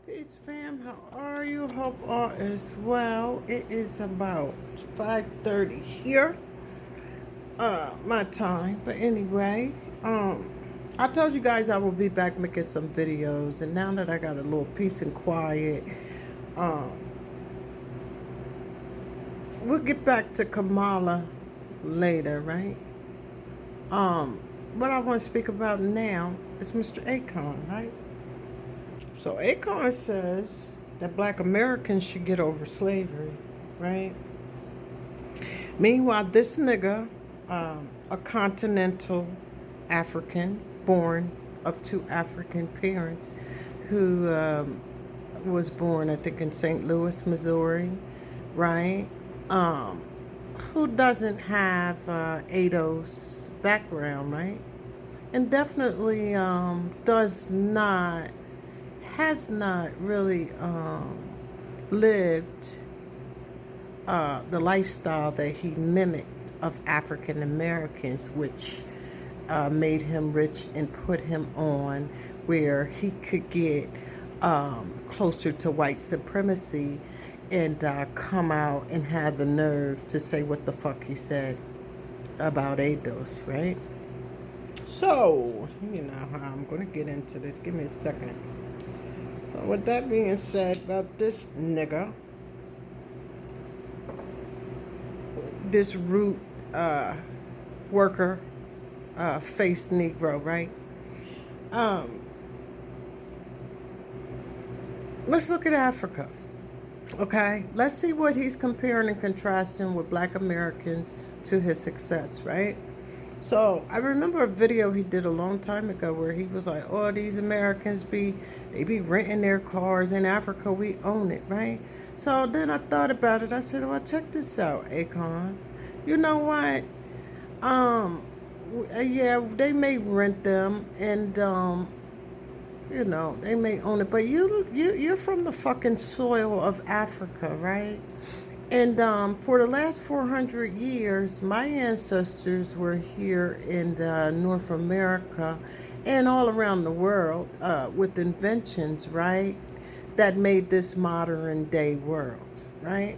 Peace fam, how are you? Hope all is well. It is about 5:30 here, my time. But anyway, I told you guys I will be back making some videos, and now that I got a little peace and quiet, um, we'll get back to Kamala later, right? Um, what I want to speak about now is Mr. Akon, right? So Akon says that Black Americans should get over slavery, right? Meanwhile, this nigga, a continental African, born of two African parents, who was born, I think, in St. Louis, Missouri, right? Um, who doesn't have ADOS background, right? And definitely has not really lived the lifestyle that he mimicked of African Americans, which made him rich and put him on where he could get closer to white supremacy and come out and have the nerve to say what the fuck he said about ADOS, right? So, you know how I'm going to get into this. Give me a second. With that being said, about this nigga, this root worker, face Negro, right? Um, let's look at Africa, okay? Let's see what he's comparing and contrasting with Black Americans to his success, right? So I remember a video he did a long time ago where he was like, "Oh, these Americans they be renting their cars in Africa. We own it, right?" So then I thought about it. I said, "Well, check this out, Akon. You know what? Yeah, they may rent them, and they may own it, but you're from the fucking soil of Africa, right? And for the last 400 years, my ancestors were here in North America and all around the world with inventions, right, that made this modern day world, right?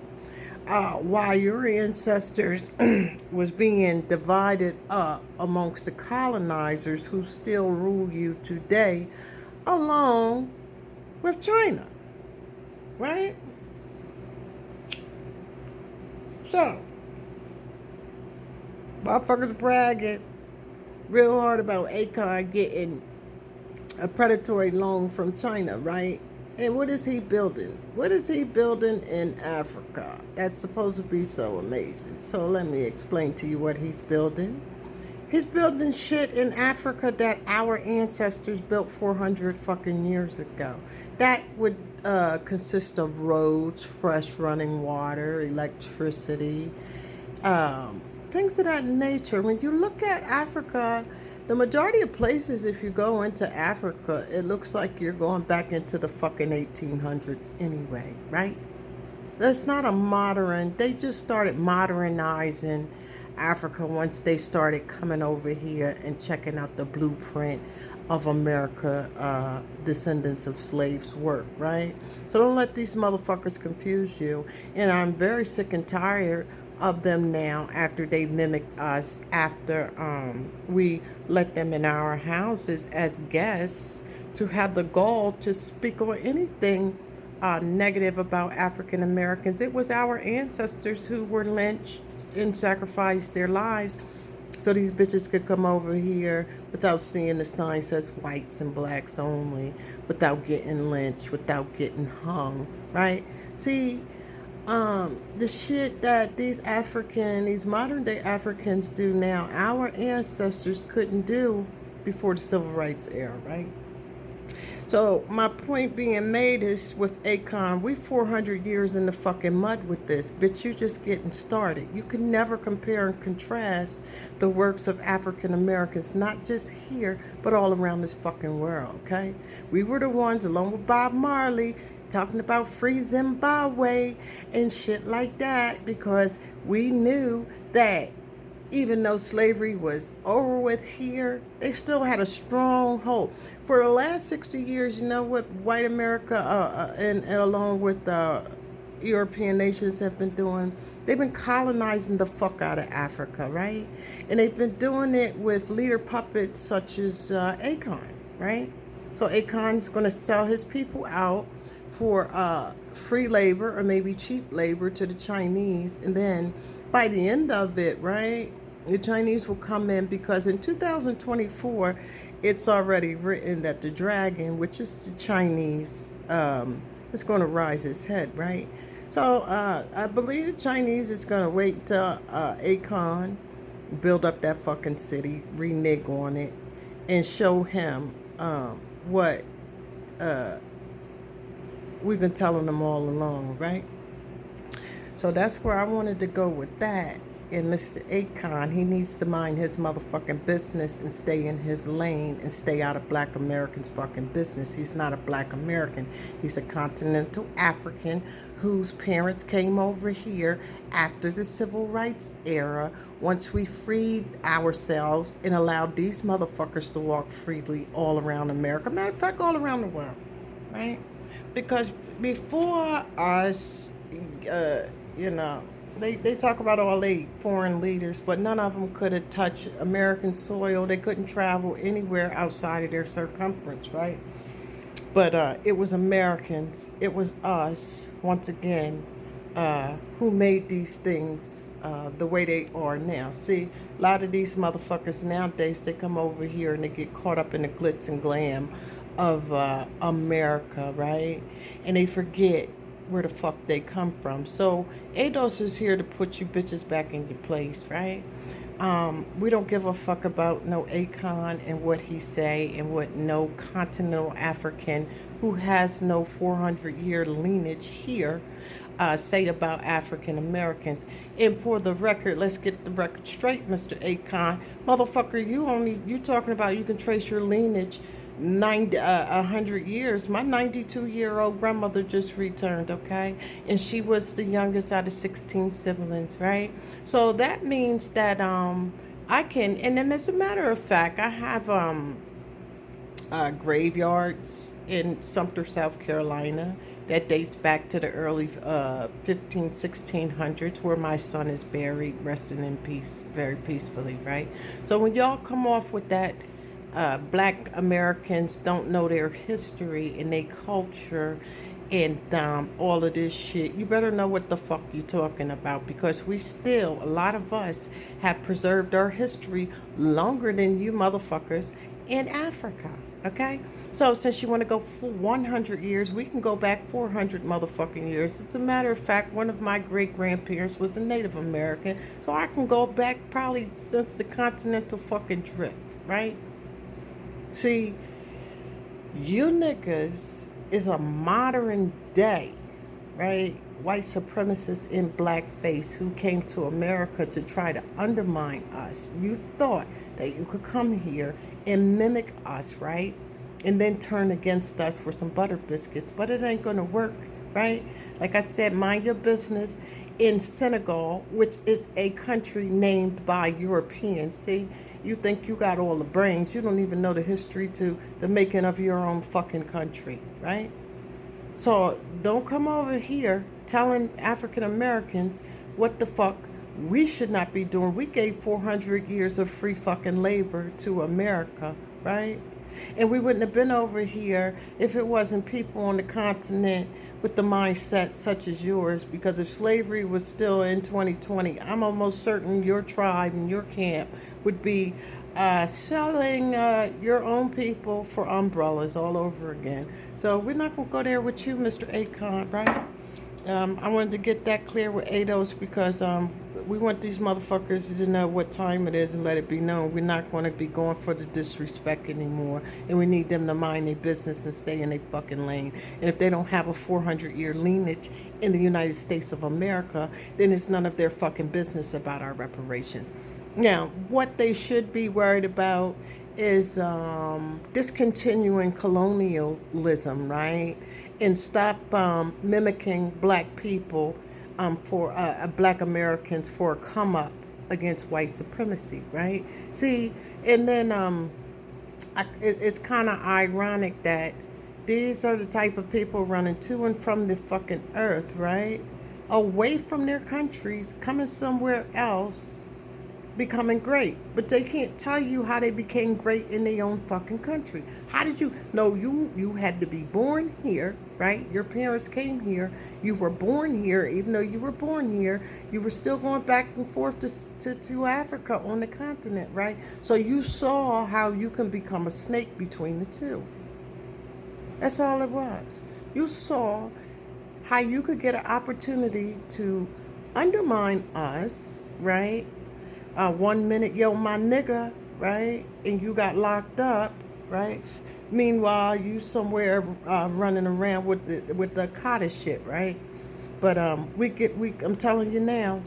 While your ancestors was being divided up amongst the colonizers who still rule you today, along with China, right? So, motherfuckers bragging real hard about Akon getting a predatory loan from China, right? And what is he building? What is he building in Africa? That's supposed to be so amazing. So let me explain to you what he's building. He's building shit in Africa that our ancestors built 400 fucking years ago. That would consist of roads, fresh running water, electricity, things of that nature. When you look at Africa, the majority of places, if you go into Africa, it looks like you're going back into the fucking 1800s anyway, right? That's not a modern, they just started modernizing Africa once they started coming over here and checking out the blueprint of America, descendants of slaves work, right? So don't let these motherfuckers confuse you. And I'm very sick and tired of them now after they mimicked us, after we let them in our houses as guests, to have the gall to speak on anything negative about African Americans. It was our ancestors who were lynched and sacrificed their lives so these bitches could come over here without seeing the sign says whites and blacks only, without getting lynched, without getting hung, right? See, the shit that these modern day Africans do now, our ancestors couldn't do before the civil rights era, right? So my point being made is with Akon, we 400 years in the fucking mud with this. Bitch, you're just getting started. You can never compare and contrast the works of African Americans, not just here, but all around this fucking world, okay? We were the ones, along with Bob Marley, talking about free Zimbabwe and shit like that, because we knew that even though slavery was over with here, they still had a strong hold. For the last 60 years, you know what white America and along with European nations have been doing? They've been colonizing the fuck out of Africa, right? And they've been doing it with leader puppets such as Akon, right? So Akon's going to sell his people out for free labor or maybe cheap labor to the Chinese. And then by the end of it, right, the Chinese will come in because in 2024, it's already written that the dragon, which is the Chinese, is going to rise its head, right? So I believe the Chinese is going to wait till Akon build up that fucking city, renege on it, and show him what we've been telling them all along, right? So that's where I wanted to go with that. And Mr. Akon, he needs to mind his motherfucking business and stay in his lane and stay out of black Americans' fucking business. He's not a black American. He's a continental African whose parents came over here after the civil rights era, once we freed ourselves and allowed these motherfuckers to walk freely all around America. Matter of fact, all around the world, right? Because before us, you know, they talk about all the foreign leaders, but none of them could have touched American soil. They couldn't travel anywhere outside of their circumference, right? But it was Americans, it was us, once again, who made these things the way they are now. See, a lot of these motherfuckers nowadays, they come over here and they get caught up in the glitz and glam of America, right? And they forget where the fuck they come from. So ADOS is here to put you bitches back in your place, right? We don't give a fuck about no Akon and what he say and what no continental African who has no 400-year lineage here say about African Americans. And for the record, let's get the record straight, Mr. Akon. Motherfucker, you talking about you can trace your lineage 100 years. My 92-year-old grandmother just returned, okay? And she was the youngest out of 16 siblings, right? So that means that I can, and then as a matter of fact, I have graveyards in Sumter, South Carolina that dates back to the early 1600s where my son is buried, resting in peace, very peacefully, right? So when y'all come off with that black Americans don't know their history and their culture and all of this shit, you better know what the fuck you talking about, because we still, a lot of us have preserved our history longer than you motherfuckers in Africa, okay? So since you want to go for 100 years, we can go back 400 motherfucking years. As a matter of fact, one of my great-grandparents was a Native American, so I can go back probably since the continental fucking drift, right? See, you niggas is a modern day, right, white supremacists in blackface who came to America to try to undermine us. You thought that you could come here and mimic us, right, and then turn against us for some butter biscuits, but it ain't gonna work, right? Like I said, mind your business in Senegal, which is a country named by Europeans. See, you think you got all the brains. You don't even know the history to the making of your own fucking country, right? So don't come over here telling African Americans what the fuck we should not be doing. We gave 400 years of free fucking labor to America, right? And we wouldn't have been over here if it wasn't people on the continent with the mindset such as yours, because if slavery was still in 2020, I'm almost certain your tribe and your camp would be selling your own people for umbrellas all over again. So we're not going to go there with you, Mr. Akon, right? I wanted to get that clear with ADOS because we want these motherfuckers to know what time it is and let it be known. We're not going to be going for the disrespect anymore, and we need them to mind their business and stay in their fucking lane. And if they don't have a 400-year lineage in the United States of America, then it's none of their fucking business about our reparations. Now, what they should be worried about is discontinuing colonialism, right? And stop mimicking black people for black Americans for a come up against white supremacy, right? See, and then it's kind of ironic that these are the type of people running to and from the fucking earth, right? Away from their countries, coming somewhere else, becoming great. But they can't tell you how they became great in their own fucking country. How did you? No, you had to be born here, right? Your parents came here. You were born here. Even though you were born here, you were still going back and forth to Africa on the continent, right? So you saw how you can become a snake between the two. That's all it was. You saw how you could get an opportunity to undermine us, right? 1 minute, yo, my nigga, right? And you got locked up, right? Meanwhile, you somewhere running around with the caste shit, right? But I'm telling you now,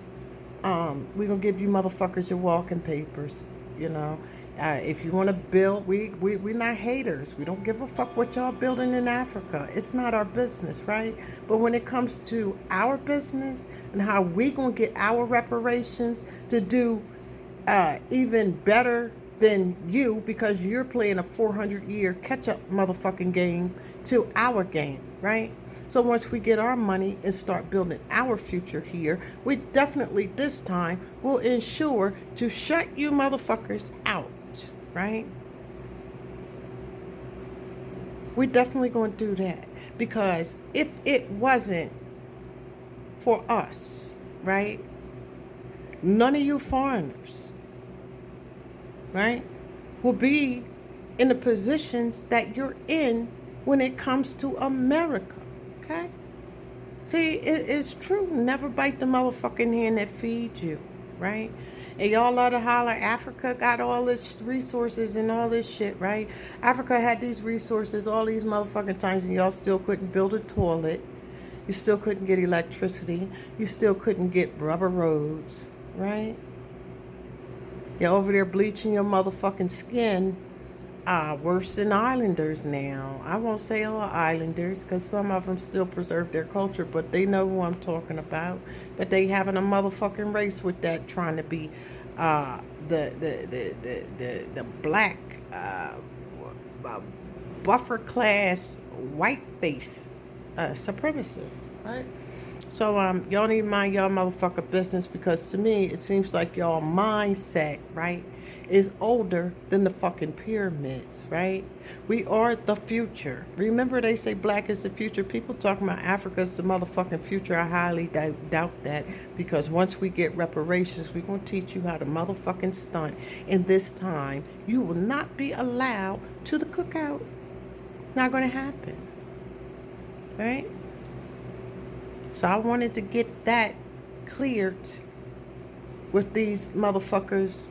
we gonna give you motherfuckers your walking papers, you know. If you want to build, we're not haters. We don't give a fuck what y'all building in Africa. It's not our business, right? But when it comes to our business and how we gonna get our reparations to do even better than you, because you're playing a 400-year catch-up motherfucking game to our game, right? So once we get our money and start building our future here, we definitely this time will ensure to shut you motherfuckers out, right? We're definitely going to do that, because if it wasn't for us, right, none of you foreigners, right, will be in the positions that you're in when it comes to America, okay? See, it's true. Never bite the motherfucking hand that feeds you, right? And y'all love to holler, Africa got all this resources and all this shit, right? Africa had these resources all these motherfucking times, and y'all still couldn't build a toilet. You still couldn't get electricity. You still couldn't get rubber roads, right? You're over there bleaching your motherfucking skin worse than islanders now. I won't say all islanders, because some of them still preserve their culture, but they know who I'm talking about. But they having a motherfucking race with that, trying to be the black buffer class white face supremacists, right? So y'all need to mind y'all motherfucker business, because to me it seems like y'all mindset, right, is older than the fucking pyramids, right? We are the future. Remember they say black is the future. People talking about Africa's the motherfucking future. I highly doubt that, because once we get reparations, we're going to teach you how to motherfucking stunt. And this time, you will not be allowed to the cookout. Not going to happen, right? So I wanted to get that cleared with these motherfuckers,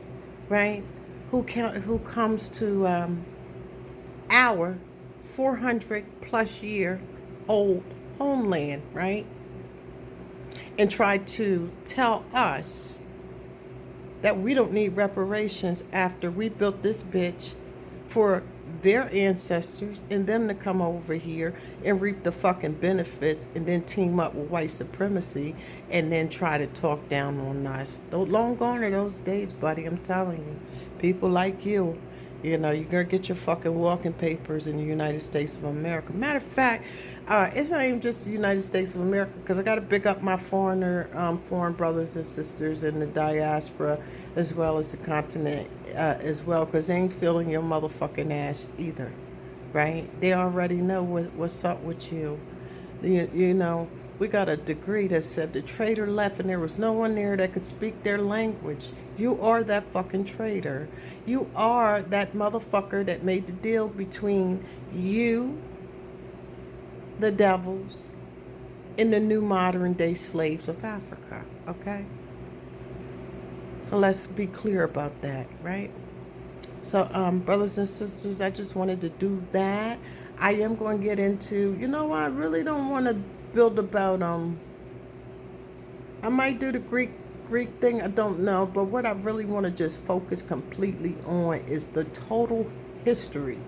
right? Who comes to our 400 plus year old homeland, right? And try to tell us that we don't need reparations after we built this bitch for their ancestors and them to come over here and reap the fucking benefits, and then team up with white supremacy and then try to talk down on us. Long gone are those days, buddy. I'm telling you. People like you, you're gonna get your fucking walking papers in the United States of America. Matter of fact, it's not even just the United States of America, because I got to pick up my foreign brothers and sisters in the diaspora, as well as the continent as well, because they ain't feeling your motherfucking ass either, right? They already know what's up with you. You know, we got a degree that said the traitor left and there was no one there that could speak their language. You are that fucking traitor. You are that motherfucker that made the deal between you, the devils, and the new modern day slaves of Africa, okay? So let's be clear about that, right? So, brothers and sisters, I just wanted to do that. I am going to get into, I really don't want to build about, I might do the Greek thing, I don't know, but what I really want to just focus completely on is the total history,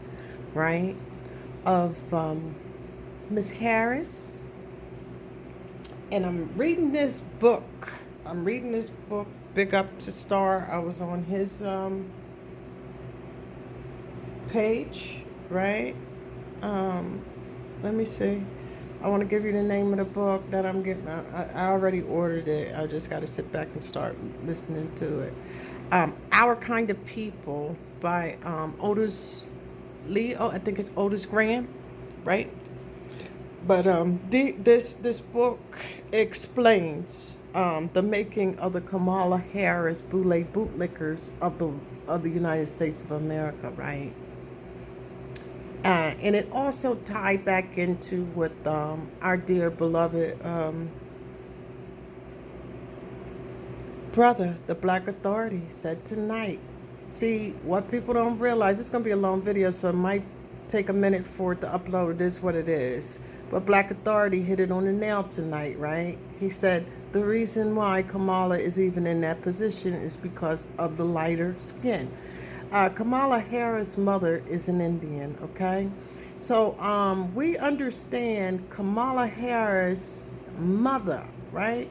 right, of Miss Harris. And I'm reading this book big up to Star. I was on his page, right? Um, Let me see. I want to give you the name of the book that I'm getting. I already ordered it. I just got to sit back and start listening to it. Our Kind of People by Otis Leo. I think it's Otis Graham, right? But this book explains the making of the Kamala Harris bootlickers of the United States of America, right? And it also tied back into what our dear beloved brother, the Black Authority, said tonight. See, what people don't realize, it's going to be a long video, so it might take a minute for it to upload. It is what it is. But Black Authority hit it on the nail tonight, right? He said the reason why Kamala is even in that position is because of the lighter skin. Kamala Harris' mother is an Indian, okay? So we understand Kamala Harris' mother, right?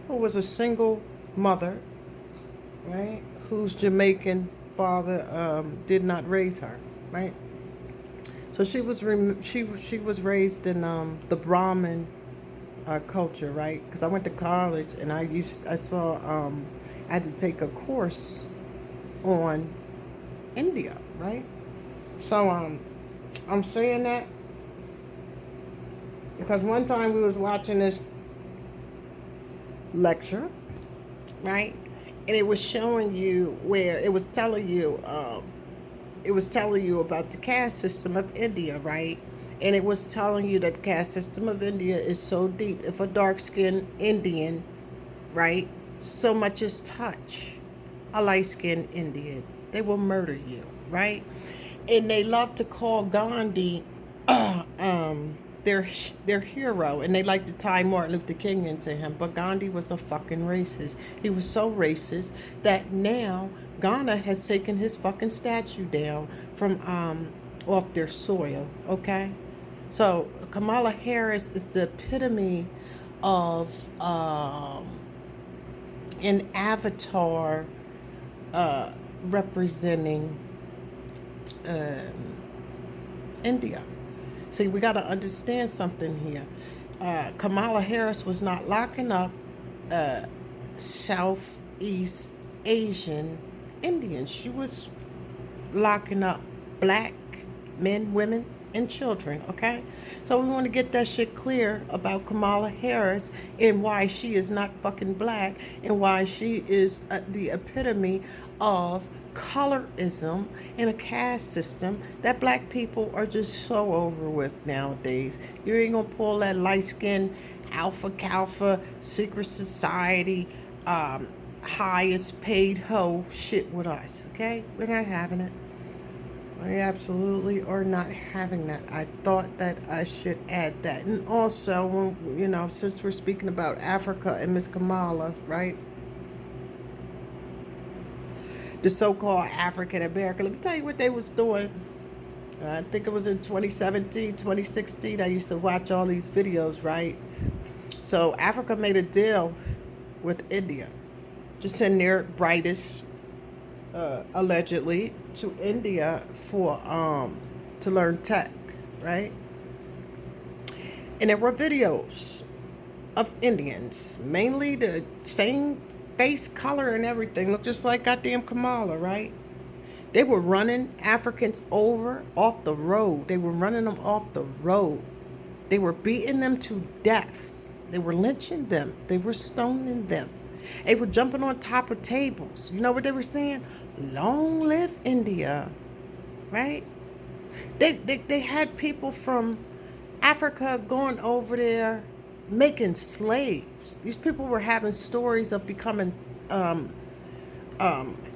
Who was a single mother, right? Whose Jamaican father did not raise her, right? So she was raised in the Brahmin culture, right? Because I went to college and I had to take a course on India, right? So I'm saying that because one time we was watching this lecture, right? And it was showing you where it was telling you about the caste system of India, right? And it was telling you that the caste system of India is so deep. If a dark-skinned Indian, right, so much as touch a light-skinned Indian, they will murder you, right? And they love to call Gandhi their hero, and they like to tie Martin Luther King into him. But Gandhi was a fucking racist. He was so racist that now Ghana has taken his fucking statue down from off their soil. Okay, so Kamala Harris is the epitome of an avatar representing India. See, we got to understand something here. Kamala Harris was not locking up Southeast Asian Indians. She was locking up black men, women, and children, okay? So we want to get that shit clear about Kamala Harris and why she is not fucking black and why she is the epitome of colorism in a caste system that black people are just so over with nowadays. You ain't gonna pull that light-skinned alpha secret society highest paid hoe shit with us, okay? We're not having it. We absolutely are not having that. I thought that I should add that. And also, when, since we're speaking about Africa and Miss Kamala, right? The so-called African American. Let me tell you what they was doing. I think it was in 2017, 2016. I used to watch all these videos, right? So Africa made a deal with India to send their brightest, allegedly, to India for to learn tech, right? And there were videos of Indians, mainly the same face color and everything, looked just like goddamn Kamala, right? They were running Africans off the road. They were running them off the road. They were beating them to death. They were lynching them. They were stoning them. They were jumping on top of tables. You know what they were saying? Long live India, right? They had people from Africa going over there making slaves. These people were having stories of becoming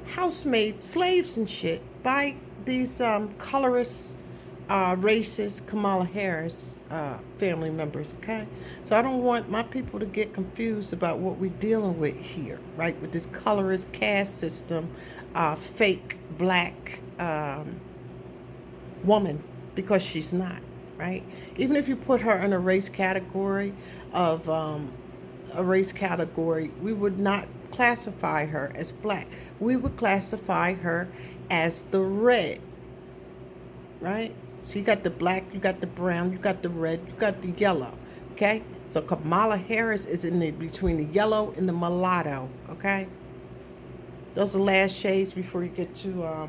housemaid slaves and shit by these colorist, racist Kamala Harris family members, okay? So I don't want my people to get confused about what we're dealing with here, right? With this colorist caste system, fake black woman, because she's not, right? Even if you put her in a race category of a race category, we would not classify her as black. We would classify her as the red, right? So you got the black, you got the brown, you got the red, you got the yellow, okay? So Kamala Harris is in the between the yellow and the mulatto, okay? Those are the last shades before you get to a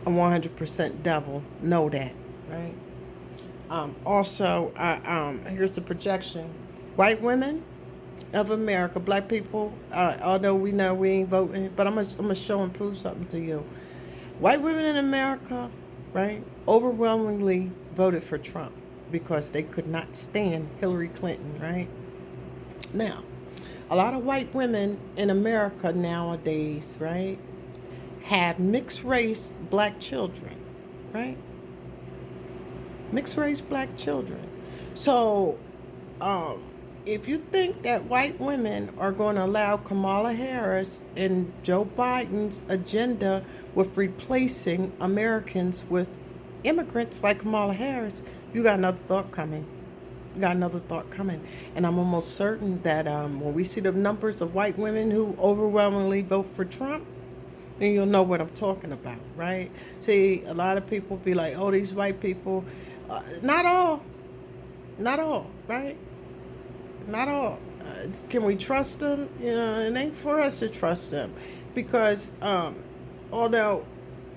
100% devil. Know that, right? Also, here's the projection. White women of America, black people, although we know we ain't voting, but I'm gonna show and prove something to you. White women in America, right, overwhelmingly voted for Trump because they could not stand Hillary Clinton, right? Now, a lot of white women in America nowadays, right, have mixed race black children, right? Mixed race black children. So, if you think that white women are going to allow Kamala Harris and Joe Biden's agenda with replacing Americans with immigrants like Kamala Harris, you got another thought coming. You got another thought coming. And I'm almost certain that when we see the numbers of white women who overwhelmingly vote for Trump, then you'll know what I'm talking about, right? See, a lot of people be like, oh, these white people, not all, right? Not all. Can we trust them? You know, it ain't for us to trust them because although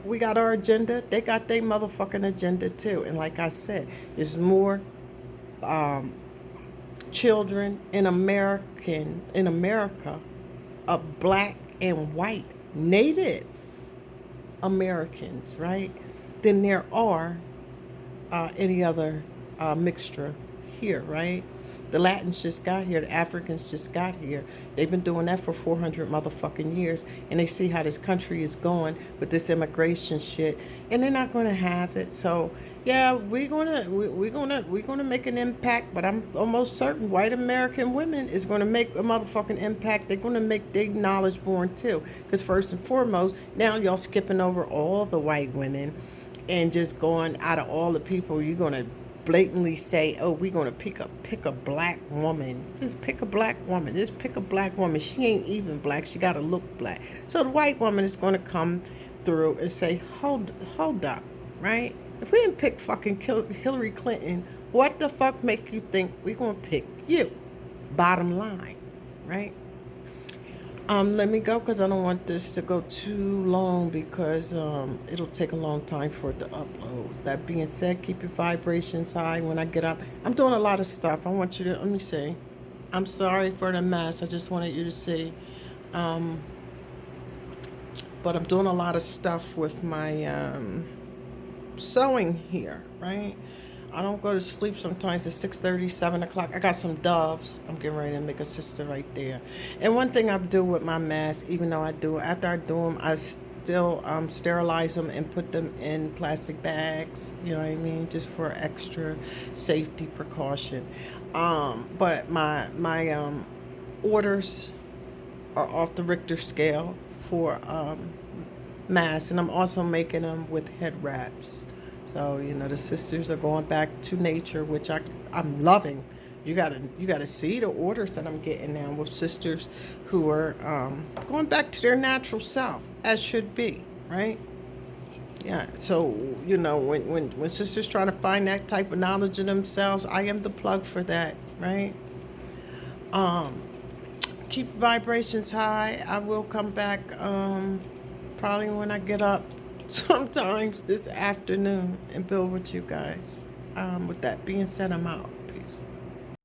we got our agenda, they got their motherfucking agenda too. And like I said, there's more children in America of black and white Native Americans, right, than there are any other mixture here, right? The Latins just got here. The Africans just got here. They've been doing that for 400 motherfucking years, and they see how this country is going with this immigration shit, and they're not going to have it. So, yeah, we're gonna make an impact. But I'm almost certain white American women is going to make a motherfucking impact. They're going to make their knowledge born too. Because first and foremost, now y'all skipping over all the white women, and just going out of all the people, you're going to blatantly say, oh, we're going to pick a black woman. Just pick a black woman. Just pick a black woman. She ain't even black. She got to look black. So the white woman is going to come through and say, hold up, right? If we didn't pick fucking Hillary Clinton, what the fuck make you think we're going to pick you? Bottom line, right? Let me go because I don't want this to go too long because it'll take a long time for it to upload. That being said, keep your vibrations high when I get up. I'm doing a lot of stuff. I want you to, let me see. I'm sorry for the mess. I just wanted you to see. But I'm doing a lot of stuff with my sewing here, right? I don't go to sleep sometimes at 6:30, 7 o'clock. I got some doves. I'm getting ready to make a sister right there. And one thing I do with my masks, even though after I do them, I still sterilize them and put them in plastic bags. You know what I mean? Just for extra safety precaution. But my orders are off the Richter scale for masks, and I'm also making them with head wraps. So, you know, the sisters are going back to nature, which I'm loving. You gotta see the orders that I'm getting now with sisters who are going back to their natural self, as should be, right? Yeah. So, you know, when sisters trying to find that type of knowledge in themselves, I am the plug for that, right? Keep vibrations high. I will come back probably when I get up sometimes this afternoon and build with you guys. With that being said, I'm out.